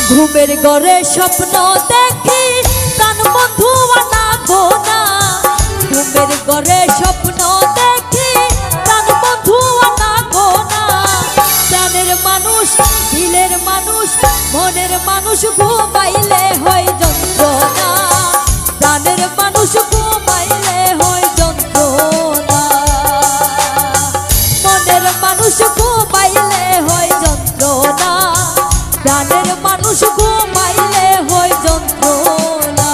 ঘুমের ঘরে স্বপ্ন দেখি প্রাণ বন্ধু আনা গোনা। ঘুমের ঘরে স্বপ্ন দেখি প্রাণ বন্ধু আনা গোনা। প্রাণের মানুষ, দিলের মানুষ, মনের মানুষ ঘুমাইলে হয় যন্ত্রণা। প্রাণের মানুষ ঘুমাইলে হয় যন্ত্রণা। মনের মানুষ ঘুমাইলে হয় যন্ত্রণা। প্রাণের মানুষ ঘুমাইলে হয় যন্ত্রণা।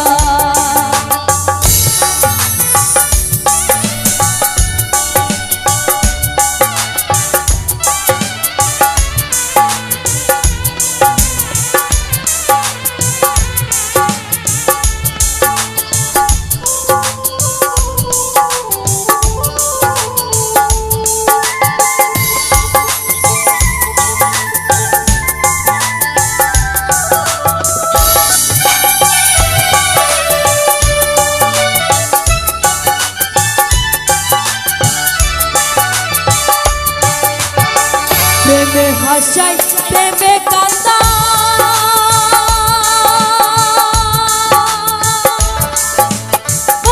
প্রেমে হাসাই প্রেমে কান্দা,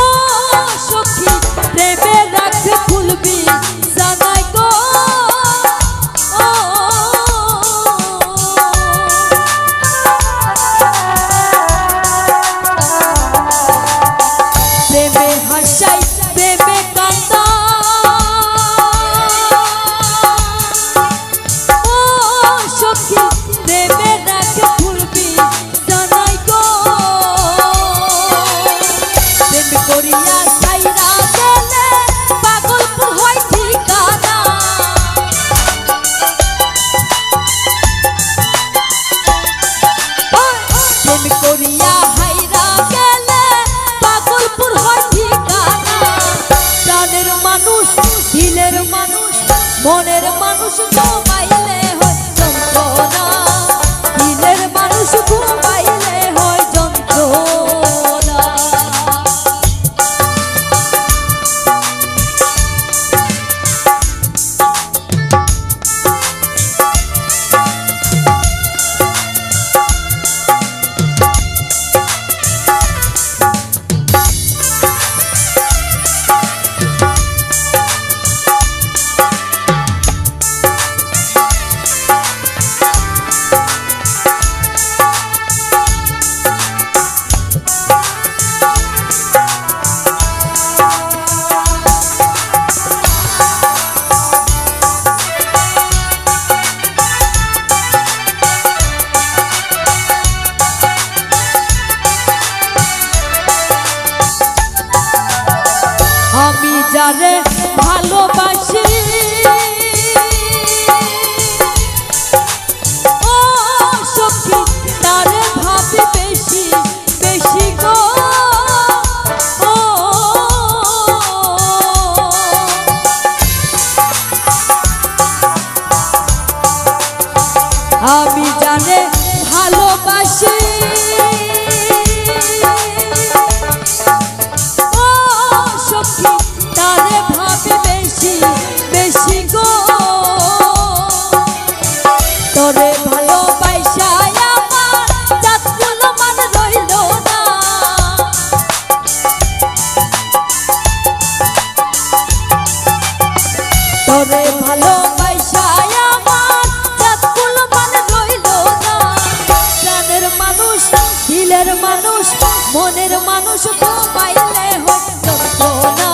ও সখী প্রেমে রাখে ফুলবি জানাই গো। প্রেমে হাসাই প্রেমে কান্দা, প্রেমে রাখে ফুলবি জানাই গো। প্রেম করিয়া ছাইরা গেলে পাগলপুর হয় ঠিকানা। প্রেম করিয়া হাইরা গেলে পাগলপুর হয় ঠিকানা। প্রাণের মানুষ, দিলের মানুষ, মনের মানুষ ঘুমাইলে হয় যন্ত্রণা। দিলের মানুষ ঘুমাইলে হয় যন্ত্রণা। আমি যারে ভালোবাসি, ও সখী তারে ভাবি বেশি বেশি গো। আমি যারে ভালোবাসি, তারে ভাবে বেশি বেশি গো। তোরে ভালোবাসায় আমার জাতগুলো মান রইল না। তোরে ভালোবাসায় আমার জাতগুলো মান রইল না। প্রাণের মানুষ, দিলের মানুষ, মনের মানুষ ঘুমাইলে হয় যন্ত্রণা।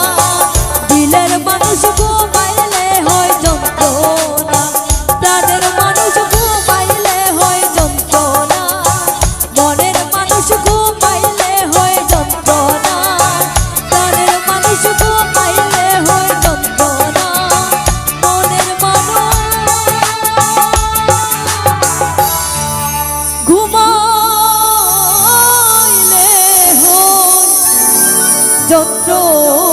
দিলের মানুষ ঘুমাইলে হয় যন্ত্রণা। প্রাণের মানুষ ঘুমাইলে হয় যন্ত্রণা। মনের মানুষ ঘুমাইলে হয় যন্ত্রণা। প্রাণের মানুষ ঘুমাইলে হয় যন্ত্রণা। মনের মানুষ ঘুমাইলে হয় যন্ত্রণা।